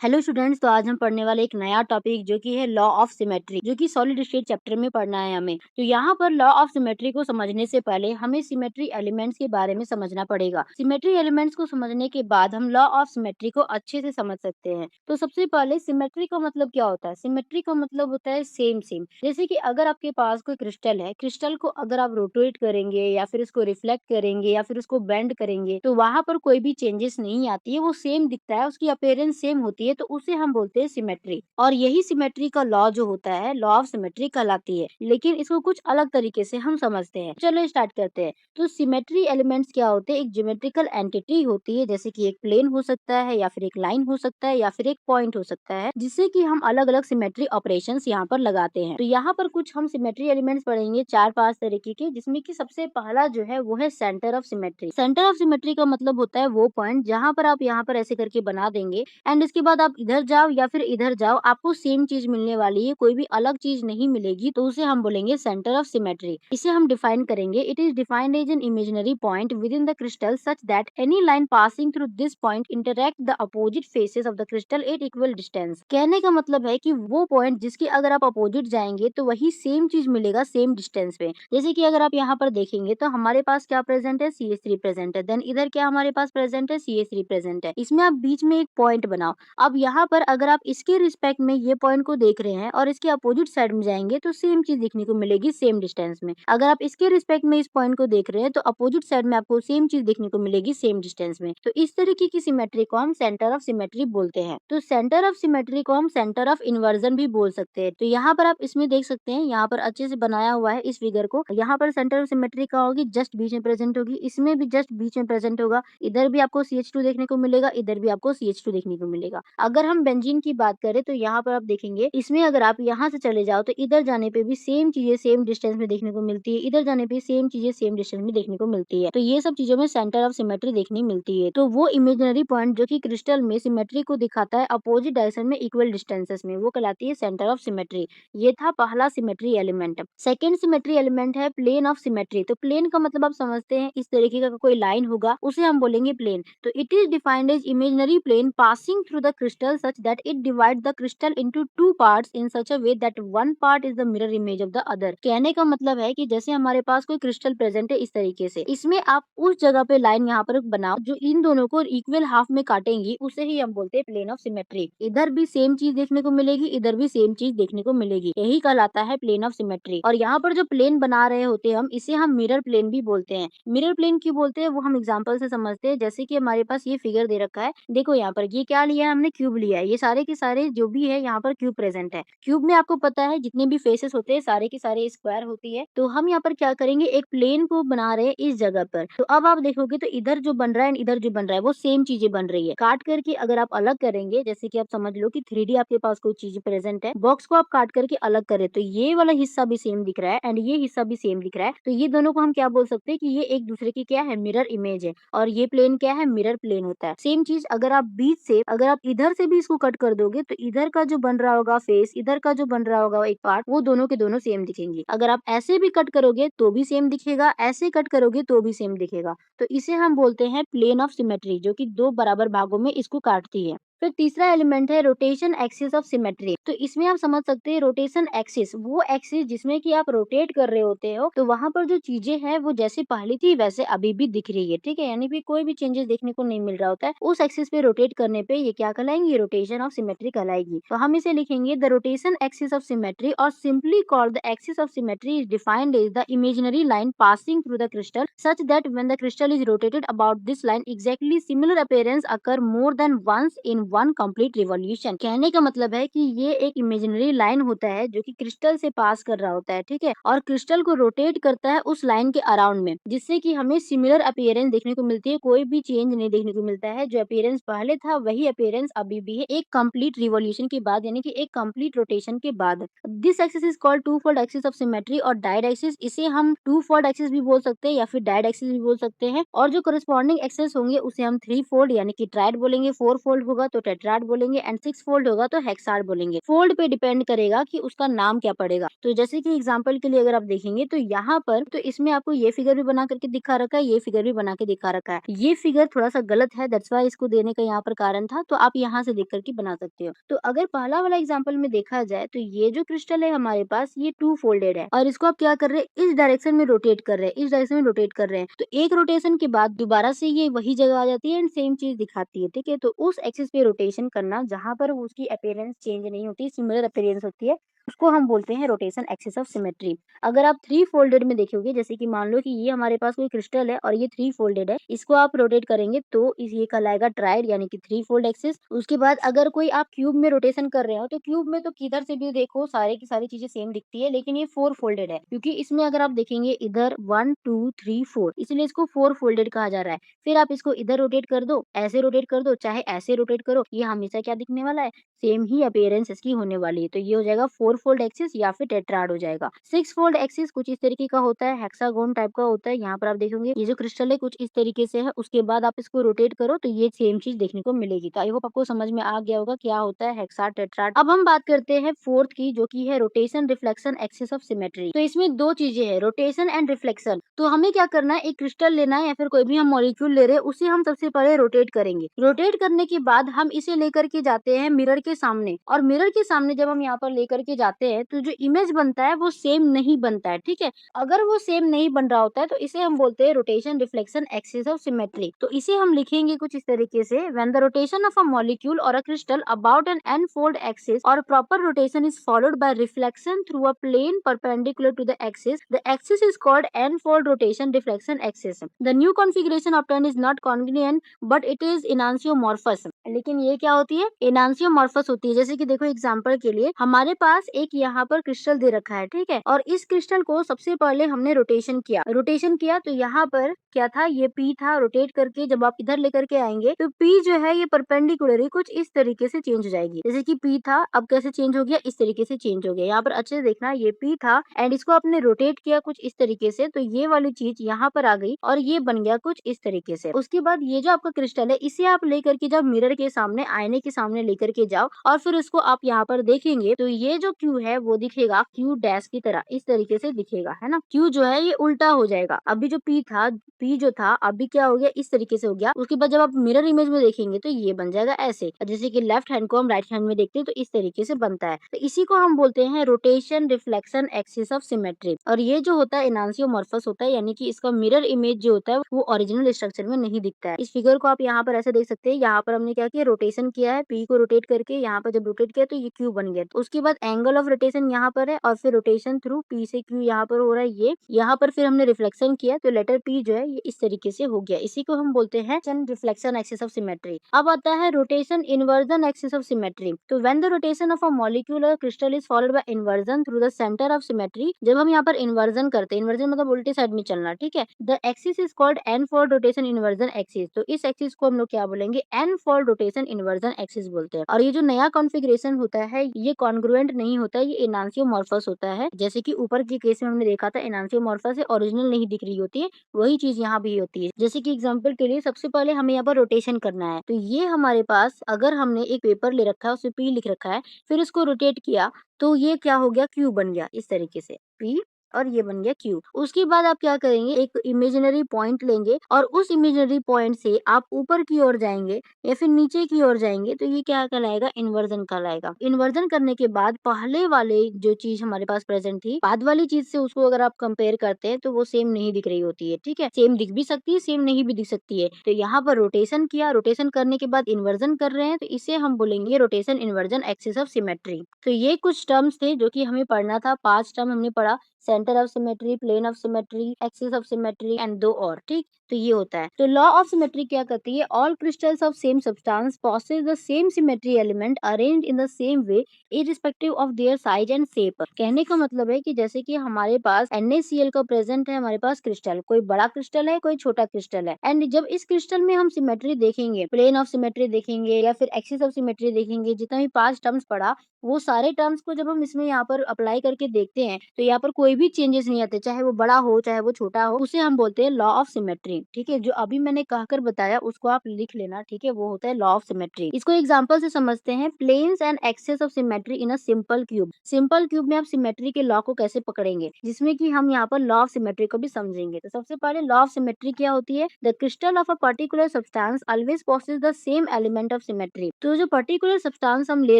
Hello students, तो आज हम पढ़ने वाले एक नया टॉपिक जो कि है लॉ ऑफ सिमेट्री, जो कि सॉलिड स्टेट चैप्टर में पढ़ना है हमें। तो यहाँ पर लॉ ऑफ सिमेट्री को समझने से पहले हमें सिमेट्री एलिमेंट्स के बारे में समझना पड़ेगा। सिमेट्री एलिमेंट्स को समझने के बाद हम लॉ ऑफ सिमेट्री को अच्छे से समझ सकते हैं। तो सबसे पहले सिमेट्री का मतलब क्या होता है? सिमेट्री का मतलब होता है सेम सेम। जैसे कि अगर आपके पास कोई क्रिस्टल है, क्रिस्टल को अगर आप रोटेट करेंगे या फिर उसको रिफ्लेक्ट करेंगे या फिर उसको बेंड करेंगे तो वहां पर कोई भी चेंजेस नहीं आती है, वो सेम दिखता है, उसकी अपीयरेंस सेम होती है, तो उसे हम बोलते हैं सिमेट्री। और यही सिमेट्री का लॉ जो होता है, लॉ ऑफ सिमेट्री कहलाती है। लेकिन इसको कुछ अलग तरीके से हम समझते हैं। चलो स्टार्ट करते हैं। तो सिमेट्री एलिमेंट्स क्या होते हैं? एक ज्योमेट्रिकल एंटिटी होती है, जैसे कि एक प्लेन हो सकता है या फिर एक लाइन हो सकता है या फिर एक पॉइंट हो सकता है, जिससे कि हम अलग अलग सिमेट्री ऑपरेशंस यहाँ पर लगाते हैं। तो यहाँ पर कुछ हम सिमेट्री एलिमेंट्स पढ़ेंगे 4-5 तरीके के, जिसमें कि सबसे पहला जो है वो है centre of symmetry. Centre of symmetry का मतलब होता है वो पॉइंट जहाँ पर आप यहाँ पर ऐसे करके बना देंगे एंड इसके बाद आप इधर जाओ या फिर इधर जाओ, आपको सेम चीज मिलने वाली है, कोई भी अलग चीज नहीं मिलेगी, तो उसे हम बोलेंगे सेंटर ऑफ सिमेट्री। इसे हम डिफाइन करेंगे। It is defined as an imaginary point within the crystal such that any line passing through this point interact the opposite faces of the crystal at equal distance. कहने का मतलब है कि वो point जिसके अगर आप अपोजिट जाएंगे तो वही सेम चीज मिलेगा सेम डिस्टेंस पे। जैसे कि अगर आप यहाँ पर देखेंगे तो हमारे पास क्या प्रेजेंट है? CH3 प्रेजेंट है। देन इधर क्या हमारे पास प्रेजेंट है? CH3 प्रेजेंट है। इसमें आप बीच में एक पॉइंट बनाओ। अब यहाँ पर अगर आप इसके रिस्पेक्ट में ये पॉइंट को देख रहे हैं और इसके अपोजिट साइड में जाएंगे तो सेम चीज देखने को मिलेगी सेम डिस्टेंस में। अगर आप इसके रिस्पेक्ट में इस पॉइंट को देख रहे हैं तो अपोजिट साइड में आपको सेम चीज देखने को मिलेगी सेम डिस्टेंस में। तो इस तरीके की सिमेट्री को हम सेंटर ऑफ सिमेट्री बोलते हैं। तो सेंटर ऑफ सिमेट्री को हम सेंटर ऑफ इन्वर्जन भी बोल सकते हैं। तो यहाँ पर आप इसमें देख सकते हैं, यहाँ पर अच्छे से बनाया हुआ है इस फिगर को। यहाँ पर सेंटर ऑफ सिमेट्री का होगी, जस्ट बीच में प्रेजेंट होगी, इसमें भी जस्ट बीच में प्रेजेंट होगा। इधर भी आपको CH2 देखने को मिलेगा, इधर भी आपको CH2 देखने को मिलेगा। अगर हम बेंजीन की बात करें तो यहाँ पर आप देखेंगे, इसमें अगर आप यहाँ से चले जाओ तो इधर जाने पे भी सेम चीजें सेम डिस्टेंस में देखने को मिलती है, इधर जाने पे सेम चीजें सेम डिस्टेंस में देखने को मिलती है। तो ये सब चीजों में सेंटर ऑफ सिमेट्री देखने मिलती है। तो वो इमेजिनरी पॉइंट जो कि क्रिस्टल में सिमेट्री को दिखाता है अपोजिट डायरेक्शन में इक्वल डिस्टेंसेस में, वो कहलाती है सेंटर ऑफ सिमेट्री। ये था पहला symmetry element. Second symmetry element है प्लेन ऑफ सिमेट्री। तो प्लेन का मतलब आप समझते हैं, इस तरीके का कोई लाइन होगा उसे हम बोलेंगे प्लेन। तो it is defined as imaginary plane passing through the crystal such that it divide the crystal into two parts in such a way that one part is the mirror image of the other. कहने का मतलब है कि जैसे हमारे पास कोई crystal present है इस तरीके से, इसमें आप उस जगह पे लाइन यहाँ पर बनाओ जो इन दोनों को इक्वल हाफ में काटेंगी, उसे ही हम बोलते हैं प्लेन ऑफ सिमेट्री। इधर भी सेम चीज देखने को मिलेगी, इधर भी सेम चीज देखने को मिलेगी, यही कहलाता है प्लेन ऑफ सिमेट्री। और यहाँ पर जो प्लेन बना रहे होते हैं हम, इसे हम मिरर प्लेन भी बोलते हैं। मिरर प्लेन क्यों बोलते हैं वो हम एग्जाम्पल से समझते हैं। जैसे कि हमारे पास ये फिगर दे रखा है, देखो यहाँ पर ये क्या लिया है हमने? क्यूब लिया है। ये सारे के सारे जो भी है यहाँ पर क्यूब प्रेजेंट है। क्यूब में आपको पता है जितने भी फेसेस होते हैं सारे के सारे स्क्वायर होती है। तो हम यहाँ पर क्या करेंगे, एक प्लेन को बना रहे हैं इस जगह पर। तो अब आप देखोगे तो इधर जो बन रहा है इधर जो बन रहा है वो सेम चीजें बन रही है। काट करके अगर आप अलग करेंगे, जैसे कि आप समझ लो कि 3D आपके पास कोई चीज प्रेजेंट है, बॉक्स को आप काट करके अलग करें तो ये वाला हिस्सा भी सेम दिख रहा है एंड ये हिस्सा भी सेम दिख रहा है। तो ये दोनों को हम क्या बोल सकते हैं कि ये एक दूसरे की क्या है? मिरर इमेज है। और ये प्लेन क्या है? मिरर प्लेन होता है। सेम चीज अगर आप बीच से, अगर आप इधर से भी इसको कट कर दोगे तो इधर का जो बन रहा होगा फेस, इधर का जो बन रहा होगा एक पार्ट, वो दोनों के दोनों सेम दिखेंगे। अगर आप ऐसे भी कट करोगे तो भी सेम दिखेगा, ऐसे कट करोगे तो भी सेम दिखेगा। तो इसे हम बोलते हैं प्लेन ऑफ सिमेट्री, जो कि दो बराबर भागों में इसको काटती है। फिर तीसरा एलिमेंट है रोटेशन एक्सिस ऑफ सिमेट्री। तो इसमें आप समझ सकते हैं रोटेशन एक्सिस, वो एक्सिस जिसमें कि आप रोटेट कर रहे होते हो, तो वहां पर जो चीजें हैं वो जैसे पहले थी वैसे अभी भी दिख रही है, ठीक है, यानी कि कोई भी चेंजेस देखने को नहीं मिल रहा होता है। उस एक्सिस पे रोटेट करने पे ये क्या कहलाएंगी? रोटेशन ऑफ सिमेट्री कहलाएगी। तो हम इसे लिखेंगे the rotation axis of symmetry, और simply called the axis of symmetry is defined as the imaginary line passing through the crystal such that when the crystal is rotated about this line exactly similar appearance occur more than once in one complete revolution। कहने का मतलब है कि ये एक imaginary line होता है जो कि क्रिस्टल से पास कर रहा होता है, ठीक है, और क्रिस्टल को रोटेट करता है उस लाइन के अराउंड में, जिससे कि हमें सिमिलर अपीयरेंस देखने को मिलती है, कोई भी चेंज नहीं देखने को मिलता है। जो अपीयरेंस पहले था वही अपीयरेंस अभी भी है, एक कंप्लीट रिवॉल्यूशन के बाद, यानी कि एक कंप्लीट रोटेशन के बाद। This axis is called two fold axis of symmetry और डायड एक्सिस। इसे हम टू फोल्ड एक्सिस भी बोल सकते हैं या फिर डायड एक्सिस भी बोल सकते हैं। और जो करस्पॉन्डिंग एक्सिस होंगे उसे हम थ्री फोल्ड यानी कि ट्राइड बोलेंगे, फोर फोल्ड होगा तो टेट्राड बोलेंगे, एंड 6 फोल्ड होगा तो हेक्साड बोलेंगे। फोल्ड पे डिपेंड करेगा कि उसका नाम क्या पड़ेगा। तो जैसे कि एग्जांपल के लिए अगर आप देखेंगे तो यहाँ पर तो इसमें आपको ये फिगर भी बना करके दिखा रखा है, ये फिगर भी बना के दिखा रखा है। ये फिगर थोड़ा सा गलत है, दैट्स व्हाई इसको देने का यहाँ पर कारण था, तो आप यहाँ से देख करके बना सकते हो। तो अगर पहला वाला एग्जाम्पल में देखा जाए तो ये जो क्रिस्टल है हमारे पास ये 2 फोल्डेड है, और इसको आप क्या कर रहे हैं, इस डायरेक्शन में रोटेट कर रहे हैं, इस डायरेक्शन में रोटेट कर रहे हैं। तो एक रोटेशन के बाद दोबारा से ये वही जगह आ जाती है एंड सेम चीज दिखाती है, ठीक है। तो उस एक्सिस पे रोटेशन करना जहां पर उसकी अपीयरेंस चेंज नहीं होती, सिमिलर अपीयरेंस होती है, उसको हम बोलते हैं रोटेशन एक्सिस ऑफ सिमेट्री। अगर आप 3 फोल्डेड में देखोगे, जैसे कि मान लो कि ये हमारे पास कोई क्रिस्टल है और ये 3 फोल्डेड है, इसको आप रोटेट करेंगे तो ये कहलाएगा ट्राइड यानी कि 3 फोल्ड एक्सिस। उसके बाद अगर कोई आप क्यूब में रोटेशन कर रहे हो तो क्यूब में तो किधर से भी देखो सारे की सारी चीजें सेम दिखती है, लेकिन ये 4 फोल्डेड है, क्योंकि इसमें अगर आप देखेंगे इधर 1 2 3 4, इसलिए इसको 4 फोल्डेड कहा जा रहा है। फिर आप इसको इधर रोटेट कर दो, ऐसे रोटेट कर दो, चाहे ऐसे रोटेट करो, ये हमेशा क्या दिखने वाला है, सेम ही अपीयरेंस इसकी होने वाली है। तो ये हो जाएगा 4 फोल्ड एक्सिस या फिर टेट्राड हो जाएगा। 6 फोल्ड एक्सिस कुछ इस तरीके का होता है, हेक्सागोन टाइप का होता है। यहाँ पर आप देखोगे ये जो क्रिस्टल है कुछ इस तरीके से है, उसके बाद आप इसको रोटेट करो तो ये सेम चीज देखने को मिलेगी। तो आई होप आपको समझ में आ गया होगा क्या होता है हेक्सा टेट्राड। अब हम बात करते हैं फोर्थ की, जो की है rotation reflection axis of symmetry. तो इसमें दो चीजें है, रोटेशन एंड रिफ्लेक्शन। तो हमें क्या करना है, एक क्रिस्टल लेना है या फिर कोई भी हम मॉलिक्यूल ले रहे हैं, उसे हम सबसे पहले रोटेट करेंगे। रोटेट करने के बाद हम इसे लेकर के जाते हैं मिरर के सामने, और मिरर के सामने जब हम यहाँ पर लेकर के जाते हैं तो जो इमेज बनता है वो सेम नहीं बनता है, ठीक है। अगर वो सेम नहीं बन रहा होता है तो इसे हम बोलते हैं rotation reflection axis of symmetry. तो इसे हम लिखेंगे कुछ इस तरीके से, when the rotation of a molecule or a crystal about an n-fold axis or proper rotation is followed by reflection through a plane perpendicular to the axis is called n-fold rotation reflection axis. The new configuration obtained is not congruent but it is enantiomorphous। लेकिन ये क्या होती है, एनांसियोमॉर्फस होती है। जैसे कि देखो एग्जांपल के लिए हमारे पास एक यहाँ पर क्रिस्टल दे रखा है, ठीक है, और इस क्रिस्टल को सबसे पहले हमने रोटेशन किया तो यहाँ पर क्या था, ये पी था। रोटेट करके जब आप इधर लेकर के आएंगे तो पी जो है ये परपेंडिकुलर कुछ इस तरीके से चेंज हो जाएगी। जैसे कि पी था, अब कैसे चेंज हो गया, इस तरीके से चेंज हो गया। यहाँ पर अच्छे से देखना, ये पी था एंड इसको आपने रोटेट किया कुछ इस तरीके से, तो ये वाली चीज यहाँ पर आ गई और ये बन गया कुछ इस तरीके से। उसके बाद ये जो आपका क्रिस्टल है इसे आप लेकर के जब मिरर के सामने, आईने के सामने लेकर के जाओ और फिर उसको आप यहाँ पर देखेंगे तो ये जो क्यू है वो दिखेगा क्यू डैश की तरह, इस तरीके से दिखेगा, है ना। क्यू जो है ये उल्टा हो जाएगा। अभी जो पी था, पी जो था अभी क्या हो गया, इस तरीके से हो गया। उसके बाद जब आप मिरर इमेज में देखेंगे तो ये बन जाएगा ऐसे, जैसे कि लेफ्ट हैंड को हम राइट हैंड में देखते हैं तो इस तरीके से बनता है। तो इसी को हम बोलते हैं rotation reflection axis of symmetry. और ये जो होता है एनांसियोमॉर्फस होता है, यानी कि इसका मिरर इमेज जो होता है वो ओरिजिनल स्ट्रक्चर में नहीं दिखता है। इस फिगर को आप यहाँ पर ऐसे देख सकते हैं, यहाँ पर हमने क्या किया, रोटेशन किया है, पी को रोटेट करके यहाँ पर जब रोटेट किया तो ये क्यू बन गया। तो उसके बाद एंगल ऑफ रोटेशन यहाँ पर है और फिर रोटेशन थ्रू पी से क्यू यहाँ पर हो रहा है, ये यहाँ पर फिर हमने रिफ्लेक्शन किया तो लेटर पी जो है ये इस तरीके से हो गया। इसी को हम बोलते हैं रिफ्लेक्शन एक्सिस ऑफ सिमेट्री। अब आता है rotation inversion axis of symmetry. तो when the rotation of a molecule or crystal is followed by inversion through the centre of symmetry, जब हम यहाँ पर इन्वर्जन करते हैं, इन्वर्जन मतलब उल्टे साइड में चलना, ठीक है, the axis is called n fold rotation inversion axis. तो इस एक्सिस को हम लोग क्या बोलेंगे, n fold rotation inversion axis बोलते हैं। और ये जो नया कॉन्फ़िगरेशन होता है ये कॉन्ग्रुएंट नहीं होता है, ये एनांसियोमॉर्फस होता है। जैसे कि ऊपर के केस में हमने देखा था एनांसियोमॉर्फस है, ओरिजिनल नहीं दिख रही होती है, वही चीज यहाँ भी होती है। जैसे कि एग्जांपल के लिए सबसे पहले हमें यहाँ पर रोटेशन करना है, तो ये हमारे पास अगर हमने एक पेपर ले रखा है उसमें पी लिख रखा है, फिर उसको रोटेट किया तो ये क्या हो गया, क्यू बन गया इस तरीके से, पी और ये बन गया क्यू। उसके बाद आप क्या करेंगे, एक इमेजिनरी पॉइंट लेंगे और उस इमेजिनरी पॉइंट से आप ऊपर की ओर जाएंगे या फिर नीचे की ओर जाएंगे तो ये क्या कहलाएगा, इन्वर्जन कहलाएगा। इन्वर्जन करने के बाद पहले वाले जो चीज हमारे पास प्रेजेंट थी, बाद वाली चीज से उसको अगर आप कंपेयर करते हैं तो वो सेम नहीं दिख रही होती है, ठीक है। सेम दिख भी सकती है, सेम नहीं भी दिख सकती है। तो यहाँ पर रोटेशन किया, रोटेशन करने के बाद इन्वर्जन कर रहे हैं तो इसे हम बोलेंगे rotation inversion axis of symmetry. तो ये कुछ टर्म्स थे जो कि हमें पढ़ना था, 5 टर्म हमने पढ़ा, centre of symmetry, plane of symmetry, axis of symmetry and 2 और, ठीक। तो ये होता है। तो लॉ ऑफ सिमेट्री क्या कहती है, all crystals of same substance possess the same symmetry element arranged in the same way irrespective of their size and shape. कहने का मतलब है कि जैसे कि हमारे पास NaCl का प्रेजेंट है, हमारे पास क्रिस्टल, कोई बड़ा क्रिस्टल है, कोई छोटा क्रिस्टल है, एंड जब इस क्रिस्टल में हम सिमेट्री देखेंगे, प्लेन ऑफ सिमेट्री देखेंगे या फिर एक्सिस ऑफ सिमेट्री देखेंगे, जितना भी 5 टर्म्स पढ़ा वो सारे टर्म्स को जब हम इसमें यहाँ पर अप्लाई करके देखते हैं तो यहाँ पर कोई भी चेंजेस नहीं आते, चाहे वो बड़ा हो चाहे वो छोटा हो, उसे हम बोलते हैं लॉ ऑफ सिमेट्री। ठीक है, जो अभी मैंने कहकर बताया उसको आप लिख लेना। ठीक है, वो होता है लॉ ऑफ सिमेट्री। इसको एग्जांपल से समझते हैं। Planes and axes of symmetry in a simple cube. Simple cube में आप सिमेट्री के लॉ को कैसे पकड़ेंगे, जिसमें कि हम यहाँ पर लॉ ऑफ सिमेट्री को भी समझेंगे। तो सबसे पहले लॉ ऑफ सिमेट्री क्या होती है? The crystal of a particular substance always possess the same element of symmetry. तो जो पर्टिकुलर सब्सटेंस हम ले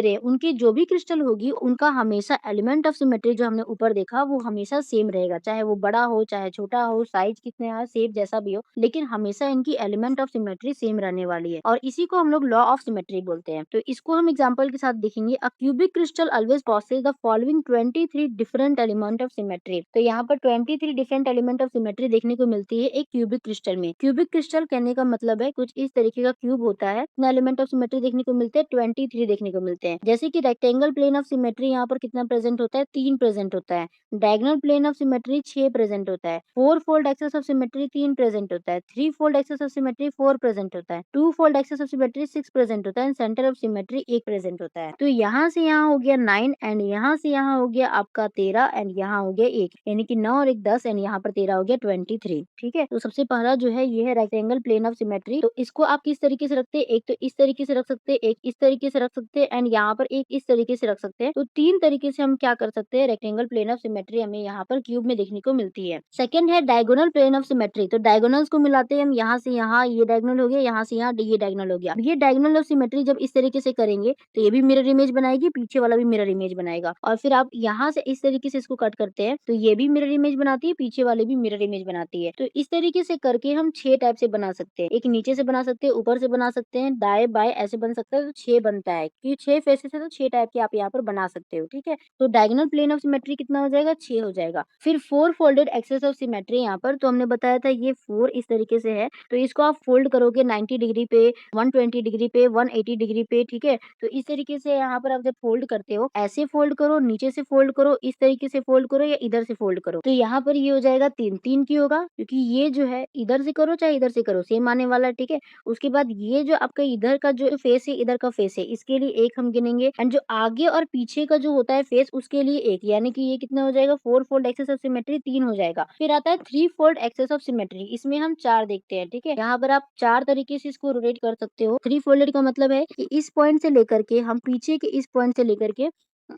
रहे हैं, उनकी जो भी क्रिस्टल होगी, उनका हमेशा एलिमेंट ऑफ सिमेट्री जो हमने ऊपर देखा वो हमेशा सेम रहेगा, चाहे वो बड़ा हो चाहे छोटा हो, साइज कितने हो, शेप जैसा भी हो, लेकिन हमेशा इनकी एलिमेंट ऑफ सिमेट्री सेम रहने वाली है, और इसी को हम लोग लॉ ऑफ सिमेट्री बोलते हैं। तो इसको हम एग्जांपल के साथ देखेंगे। A cubic crystal always possess the following 23 different element of symmetry. तो यहाँ पर 23 डिफरेंट एलिमेंट ऑफ सिमेट्री देखने को मिलती है एक क्यूबिक क्रिस्टल में। क्यूबिक क्रिस्टल कहने का मतलब है कुछ इस तरीके का क्यूब होता है, इतना एलिमेंट ऑफ सिमेट्री देखने को मिलते हैं, 23 देखने को मिलते हैं। जैसे कि रेक्टेंगल प्लेन ऑफ सिमेट्री यहाँ पर कितना प्रेजेंट होता है? 3 प्रेजेंट होता है। Diagonal plane of symmetry 6 present होता है। 4 fold axes of symmetry 3 present होता है। 3 fold axes of symmetry 4 present होता है। 2 fold axes of symmetry 6 present होता है and centre of symmetry 1 present होता है। तो यहाँ से यहाँ हो गया 9 एंड यहाँ से यहाँ हो गया आपका 13 एंड यहाँ हो गया 1, यानी कि 9 और 1 10 एंड यहाँ पर 13 हो गया 23। ठीक है, तो सबसे पहला जो है ये है रेक्टेंगल प्लेन ऑफ सिमेट्री। तो इसको आप किस तरीके से रखते हैं? एक तो इस तरीके से रख सकते हैं, एक इस तरीके से रख सकते हैं एंड यहाँ पर एक इस तरीके से रख सकते हैं। तो 3 तरीके से हम क्या कर सकते हैं? रेक्टेंगल प्लेन ऑफ सिमेट्री हमें यहाँ पर क्यूब में देखने को मिलती है। सेकंड है डायगोनल प्लेन ऑफ सिमेट्री। तो डायगोनल्स को मिलाते हैं हम, यहाँ से यहाँ ये डायगोनल हो गया, यहाँ से यहाँ ये डायगोनल हो गया। अब ये डायगोनल ऑफ सिमेट्री जब इस तरीके से करेंगे तो ये भी मिरर इमेज बनाएगी, पीछे वाला भी मिरर इमेज बनाएगा। और फिर आप यहाँ से इस तरीके से इसको कट करते हैं तो ये भी मिरर इमेज बनाती है, पीछे वाले भी मिरर इमेज बनाती है। तो इस तरीके से करके हम 6 टाइप से बना सकते हैं। एक नीचे से बना सकते हैं, ऊपर से बना सकते हैं, दाएं बाएं ऐसे बन सकता है। तो 6 बनता है, क्योंकि 6 फेसेस है तो 6 टाइप के आप यहाँ पर बना सकते हो। ठीक है, तो डायगोनल प्लेन ऑफ सिमेट्री कितना हो जाएगा? 6 हो जाएगा। फिर 4 फोल्डेड एक्सेस ऑफ सिमेट्री यहाँ पर तो हमने बताया था ये 4 इस तरीके से है। तो इसको आप फोल्ड करोगे 90 डिग्री पे, 120 डिग्री पे, 180 डिग्री पे। ठीक है, तो इस तरीके से यहाँ पर आप जब फोल्ड करते हो, ऐसे फोल्ड करो, नीचे से फोल्ड करो, इस तरीके से फोल्ड करो या इधर से फोल्ड करो। तो यहाँ पर ये हो जाएगा 3 3 की होगा, क्योंकि ये जो है इधर से करो चाहे इधर से करो सेम आने वाला है। ठीक है, उसके बाद ये जो आपका इधर का जो फेस है, इधर का फेस है, इसके लिए 1 हम गिनेंगे एंड जो आगे और पीछे का जो होता है फेस उसके लिए 1, यानी कि ये कितना हो जाएगा? 4 फोल्ड एक्सेस ऑफ सिमेट्री 3 हो जाएगा। फिर आता है 3 फोल्ड एक्सेस ऑफ सिमेट्री, इसमें हम 4 देखते हैं। ठीक है, यहाँ पर आप 4 तरीके से इसको रोटेट कर सकते हो। 3 फोल्डेड का मतलब है कि इस पॉइंट से लेकर के हम पीछे के इस पॉइंट से लेकर के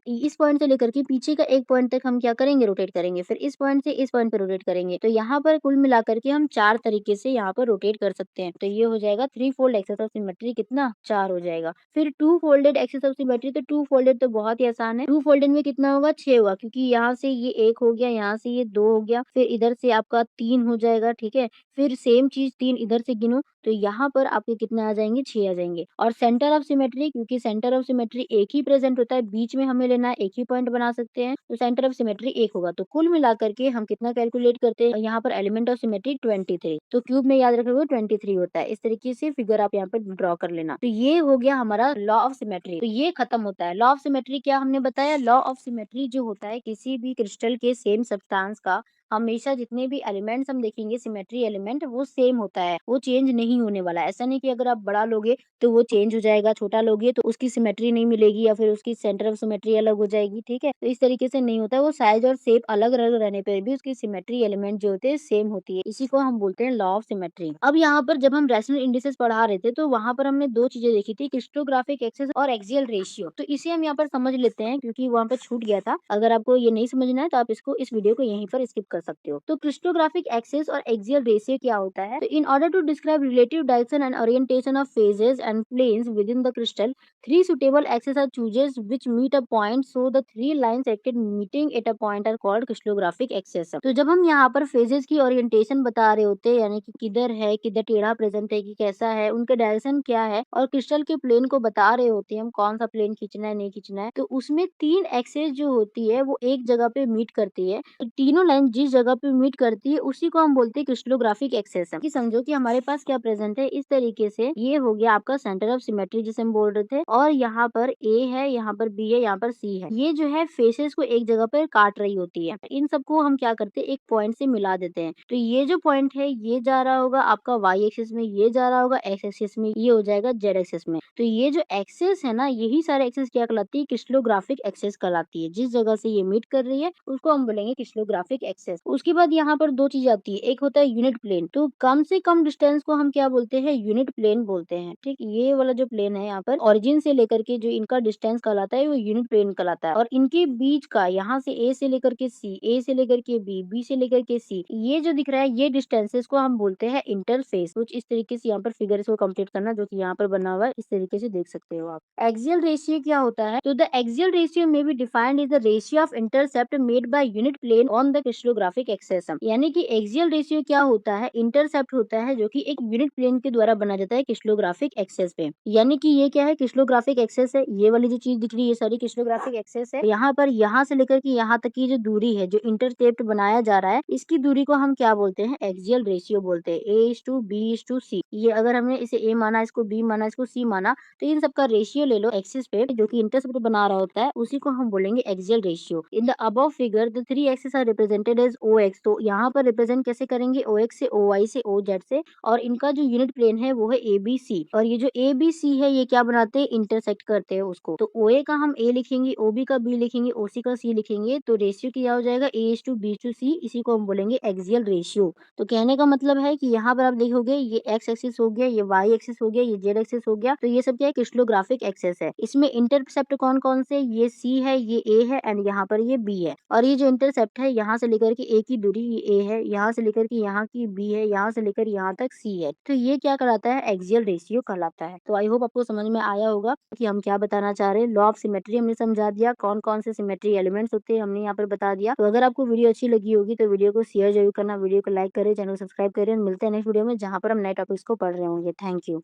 इस पॉइंट से लेकर के पीछे का एक पॉइंट तक हम क्या करेंगे? रोटेट करेंगे। फिर इस पॉइंट से इस पॉइंट पे रोटेट करेंगे। तो यहाँ पर कुल मिलाकर के हम 4 तरीके से यहाँ पर रोटेट कर सकते हैं। तो ये हो जाएगा 3 फोल्ड एक्सेस ऑफ सिमेट्री कितना? 4 हो जाएगा। फिर 2 फोल्डेड एक्सेस ऑफ सिमेट्री, तो 2 फोल्डेड तो बहुत ही आसान है। 2 फोल्डेड में कितना होगा? 6 होगा, क्योंकि यहाँ से ये 1 हो गया, यहाँ से ये 2 हो गया, फिर इधर से आपका 3 हो जाएगा। ठीक है, फिर सेम चीज 3 इधर से गिनो तो यहाँ पर आपके कितने आ जाएंगे? 6 आ जाएंगे। और सेंटर ऑफ सिमेट्री, क्योंकि सेंटर ऑफ सिमेट्री एक ही प्रेजेंट होता है, बीच में हमें लेना है, एक ही पॉइंट बना सकते हैं, तो सेंटर ऑफ सिमेट्री 1 होगा। तो कुल मिलाकर के हम कितना कैलकुलेट करते हैं? यहाँ पर एलिमेंट ऑफ सिमेट्री 23। तो क्यूब में याद रखोगे 23 होता है। इस तरीके से फिगर आप यहाँ पर ड्रॉ कर लेना। तो ये हो गया हमारा लॉ ऑफ सिमेट्री। तो ये खत्म होता है। लॉ ऑफ सिमेट्री क्या हमने बताया? लॉ ऑफ सिमेट्री जो होता है किसी भी क्रिस्टल के सेम सब्सटेंस का हमेशा जितने भी एलिमेंट्स हम देखेंगे सिमेट्री एलिमेंट वो सेम होता है, वो चेंज नहीं होने वाला है। ऐसा नहीं कि अगर आप बड़ा लोगे तो वो चेंज हो जाएगा, छोटा लोगे तो उसकी सिमेट्री नहीं मिलेगी या फिर उसकी सेंटर ऑफ सिमेट्री अलग हो जाएगी। ठीक है, तो इस तरीके से नहीं होता है। वो साइज और शेप अलग अलग रहने पर भी उसकी सिमेट्री एलिमेंट जो होते हैं सेम होती है। इसी को हम बोलते हैं लॉ ऑफ सिमेट्री। अब यहाँ पर जब हम रैशनल इंडिसेस पढ़ा रहे थे तो वहां पर हमने 2 चीजें देखी थी, क्रिस्टोग्राफिक एक्सेस और एक्सियल रेशियो। तो इसे हम यहाँ पर समझ लेते हैं क्योंकि वहां पर छूट गया था। अगर आपको ये नहीं समझना है तो आप इस वीडियो को यहीं पर स्किप कर सकते हो। तो क्रिस्टोग्राफिक एक्सिस और एक्सियल रेशियो क्या होता है? तो in order to describe relative direction and orientation of phases and planes within the crystal, 3 suitable axes are chooses which meet a point, so the 3 lines acted meeting at a point are called crystallographic axis। तो जब हम यहाँ पर phases की orientation बता रहे होते हैं, यानी कि किधर है, किधर टेढ़ा प्रेजेंट है कि कैसा है, उनका डायरेक्शन क्या है, और क्रिस्टल के प्लेन को बता रहे होते हैं हम कौन सा प्लेन खींचना है नहीं खींचना है, तो उसमें 3 एक्सेस जो होती है वो एक जगह पे मीट करती है। तो तीनों लाइन जिस जिस जगह पे मीट करती है उसी को हम बोलते हैं क्रिस्टलोग्राफिक एक्सेस। कि समझो कि हमारे पास क्या प्रेजेंट है, इस तरीके से ये हो गया आपका सेंटर ऑफ सिमेट्री जिसे हम बोल रहे थे, और यहाँ पर ए है, यहाँ पर बी है, यहाँ पर सी है। ये जो है फेसेस को एक जगह पर काट रही होती है। इन सबको हम क्या करते हैं, एक पॉइंट से मिला देते हैं। तो ये जो पॉइंट है ये जा रहा होगा आपका वाई एक्सिस में, ये जा रहा होगा एक्स एक्सिस में, ये हो जाएगा जेड एक्सिस में। तो ये जो एक्सेस है ना, यही सारे एक्सेस क्या कहलाती है, क्रिस्टलोग्राफिक एक्सेस कहलाती है। जिस जगह से ये मीट कर रही है उसको हम बोलेंगे क्रिस्टलोग्राफिक एक्सेस। उसके बाद यहाँ पर दो चीज आती है, एक होता है यूनिट प्लेन। तो कम से कम डिस्टेंस को हम क्या बोलते हैं, यूनिट प्लेन बोलते हैं। ठीक, ये वाला जो प्लेन है यहाँ पर ओरिजिन से लेकर के जो इनका डिस्टेंस कहलाता है वो यूनिट प्लेन कहलाता है। और इनके बीच का यहाँ से ए से लेकर के सी, ए से लेकर के बी, बी से लेकर के सी, ये जो दिख रहा है ये डिस्टेंसेस को हम बोलते हैं इंटरफेस। कुछ इस तरीके से यहाँ पर फिगर इसको कंप्लीट करना, जो कि यहाँ पर बना हुआ है, इस तरीके से देख सकते हो आप। एक्सियल रेशियो क्या होता है, तो the axial ratio may be defined is the ratio of intercept made by unit plane on the crystallographic axes. यानी कि एक्सियल रेशियो क्या होता है, इंटरसेप्ट होता है जो कि एक यूनिट प्लेन के द्वारा बना जाता है क्रिस्टलोग्राफिक एक्सेस पे। यानी कि ये क्या है, क्रिस्टलोग्राफिक एक्सेस है। ये वाली जो चीज दिख रही है ये सारी क्रिस्टलोग्राफिक एक्सेस है। यहाँ पर यहाँ से लेकर के यहाँ तक की जो दूरी है, जो इंटरसेप्ट बनाया जा रहा है, इसकी दूरी को हम क्या बोलते हैं, एक्सियल रेशियो बोलते हैं। A:B:C, ये अगर हमने इसे ए माना, इसको बी माना, इसको सी माना, तो इन सबका रेशियो ले लो एक्सिस पे, जो कि इंटरसेप्ट बना रहा होता है, उसी को हम बोलेंगे axial ratio. In the above figure the three axis are represented as OX। तो यहाँ पर रिप्रेजेंट कैसे करेंगे, OX से, OY से, OZ से, और इनका जो यूनिट प्लेन है वो है ABC। और ये जो ABC है ये क्या बनाते हैं, इंटरसेक्ट करते हैं उसको। तो OA का हम A लिखेंगे, OB का B लिखेंगे, OC का C लिखेंगे, तो रेशियो क्या हो जाएगा, A:B:C। इसी को हम बोलेंगे एक्सियल रेशियो। तो कहने का मतलब है कि यहाँ पर आप देखोगे ये एक्स एक्सिस हो गया, ये वाई एक्सिस हो गया, ये जेड एक्सिस हो गया, तो ये सब क्या है, क्रिस्टलोग्राफिक एक्सेस है। इसमें इंटरसेप्ट कौन कौन से, ये सी है, ये ए है, एंड यहाँ पर ये बी है। और ये जो इंटरसेप्ट है यहाँ से लेकर के ए की दूरी ये ए है, यहाँ से लेकर के यहाँ की बी है, यहाँ से लेकर यहाँ तक सी है। तो ये क्या कहलाता है, एक्सियल रेशियो कहलाता है। तो आई होप आपको समझ में आया होगा कि हम क्या बताना चाह रहे हैं। लॉ ऑफ सिमेट्री हमने समझा दिया, कौन कौन से सिमेट्री एलिमेंट्स होते हैं हमने यहाँ पर बता दिया। तो अगर आपको वीडियो अच्छी लगी होगी तो वीडियो को शेयर जरूर करना, वीडियो को लाइक करें, चैनल को सब्सक्राइब करें। मिलते हैं नेक्स्ट वीडियो में जहाँ पर हम नए टॉपिक्स को पढ़ रहे होंगे। Thank you.